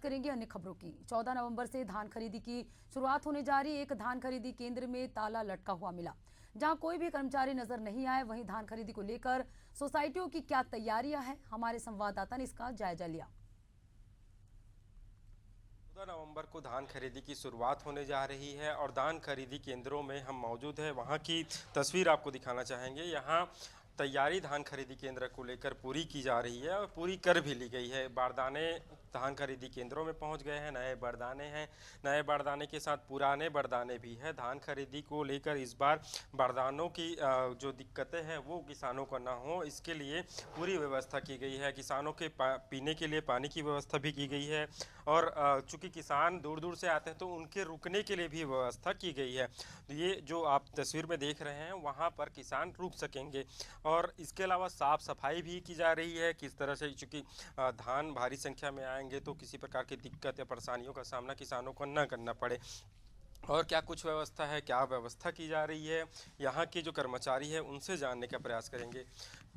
बात करेंगे अन्य खबरों की। 14 नवंबर से धान खरीदी की शुरुआत होने जा रही। एक धान खरीदी केंद्र में ताला लटका हुआ मिला, जहां कोई भी कर्मचारी नजर नहीं आए। वहीं धान खरीदी को लेकर सोसाइटियों की क्या तैयारियां हैं, हमारे संवाददाता ने इसका जायजा लिया। 14 नवंबर को धान खरीदी की शुरुआत होने जा रही है और धान खरीदी केंद्रों में हम मौजूद हैं। वहां की तस्वीर आपको दिखाना चाहेंगे। यहां तैयारी धान खरीदी केंद्र को लेकर पूरी की जा रही है और पूरी कर भी ली गई है। बारदाने धान खरीदी केंद्रों में पहुंच गए हैं। नए बारदाने हैं, नए बारदाने के साथ पुराने बारदाने भी हैं। धान खरीदी को लेकर इस बार बारदानों की जो दिक्कतें हैं वो किसानों को ना हो, इसके लिए पूरी व्यवस्था की गई है। किसानों के पीने के लिए पानी की व्यवस्था भी की गई है और चूंकि किसान दूर दूर से आते हैं तो उनके रुकने के लिए भी व्यवस्था की गई है। ये जो आप तस्वीर में देख रहे हैं वहाँ पर किसान रुक सकेंगे और इसके अलावा साफ सफाई भी की जा रही है। किस तरह से, चूंकि धान भारी संख्या में आएंगे तो किसी प्रकार की दिक्कत या परेशानियों का सामना किसानों को न करना पड़े। और क्या कुछ व्यवस्था है, क्या व्यवस्था की जा रही है, यहाँ के जो कर्मचारी है उनसे जानने का प्रयास करेंगे।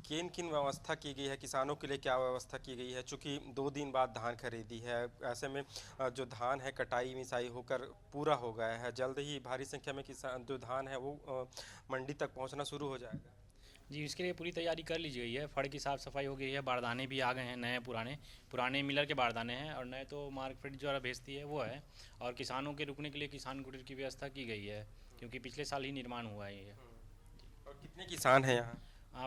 किन किन व्यवस्था की गई है, किसानों के लिए क्या व्यवस्था की गई है। चूँकि 2 दिन बाद धान खरीदी है, ऐसे में जो धान है कटाई मिसाई होकर पूरा हो गया है। जल्द ही भारी संख्या में किसान जो धान है वो मंडी तक पहुँचना शुरू हो जाएगा। जी, इसके लिए पूरी तैयारी कर ली गई है। फड़ की साफ़ सफाई हो गई है, बारदाने भी आ गए हैं, नए पुराने पुराने मिलर के बारदाने हैं और नए तो मार्केट जो भेजती है वो है। और किसानों के रुकने के लिए किसान कुटीर की व्यवस्था की गई है, क्योंकि पिछले साल ही निर्माण हुआ है ये। और कितने किसान हैं यहाँ?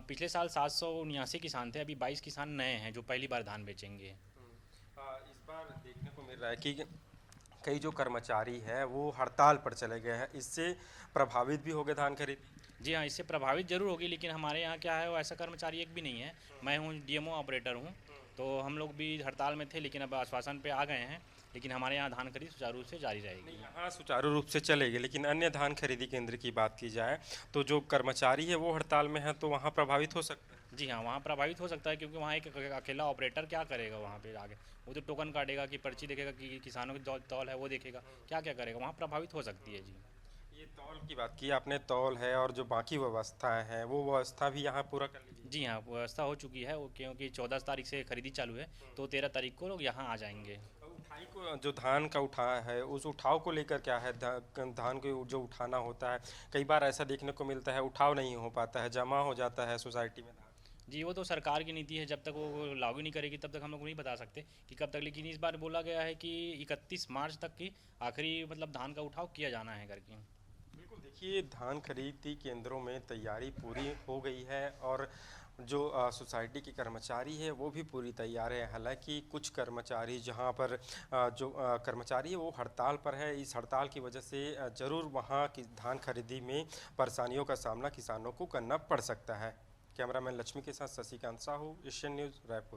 पिछले साल 779 किसान थे, अभी 22 किसान नए हैं जो पहली बार धान बेचेंगे। इस बार देखने को मिल रहा है कि कई जो कर्मचारी है वो हड़ताल पर चले गए हैं। इससे प्रभावित भी हो गए धान खरीदी। जी हाँ, इससे प्रभावित जरूर होगी, लेकिन हमारे यहाँ क्या है, वो ऐसा कर्मचारी एक भी नहीं है। मैं हूँ डीएमओ ऑपरेटर हूँ, तो हम लोग भी हड़ताल में थे, लेकिन अब आश्वासन पे आ गए हैं। लेकिन हमारे यहाँ धान खरीद सुचारू रूप से जारी रहेगी। यहाँ सुचारू रूप से चलेगी, लेकिन अन्य धान खरीदी केंद्र की बात की जाए तो जो कर्मचारी है वो हड़ताल में है तो वहाँ प्रभावित हो सकता है। जी हाँ, वहाँ प्रभावित हो सकता है, क्योंकि वहाँ एक अकेला ऑपरेटर क्या करेगा वहाँ पे आगे। वो तो टोकन काटेगा, कि पर्ची देखेगा, कि किसानों की जो तौल है वो देखेगा, क्या क्या करेगा, वहाँ प्रभावित हो सकती है। जी, ये तौल की बात की आपने, तौल है और जो बाकी व्यवस्थाएं हैं वो व्यवस्था भी यहाँ पूरा कर लीजिए। जी हाँ, व्यवस्था हो चुकी है वो, क्योंकि 14 तारीख से खरीदी चालू है, तो 13 तारीख को लोग यहाँ आ जाएंगे। उठाई को, जो धान का उठा है उस उठाव को लेकर क्या है, धान को जो उठाना होता है, कई बार ऐसा देखने को मिलता है उठाव नहीं हो पाता है, जमा हो जाता है सोसाइटी में धान। जी, वो तो सरकार की नीति है, जब तक वो लागू नहीं करेगी तब तक हम लोग नहीं बता सकते कि कब तक। लेकिन इस बार बोला गया है कि 31 मार्च तक की आखिरी मतलब धान का उठाव किया जाना है करके। बिल्कुल, देखिए धान खरीदी केंद्रों में तैयारी पूरी हो गई है और जो सोसाइटी के कर्मचारी है वो भी पूरी तैयार है। हालांकि कुछ कर्मचारी जहां पर जो कर्मचारी है वो हड़ताल पर है। इस हड़ताल की वजह से ज़रूर वहां की धान खरीदी में परेशानियों का सामना किसानों को करना पड़ सकता है। कैमरामैन लक्ष्मी के साथ शशिकांत साहू, एशियन न्यूज़, रायपुर।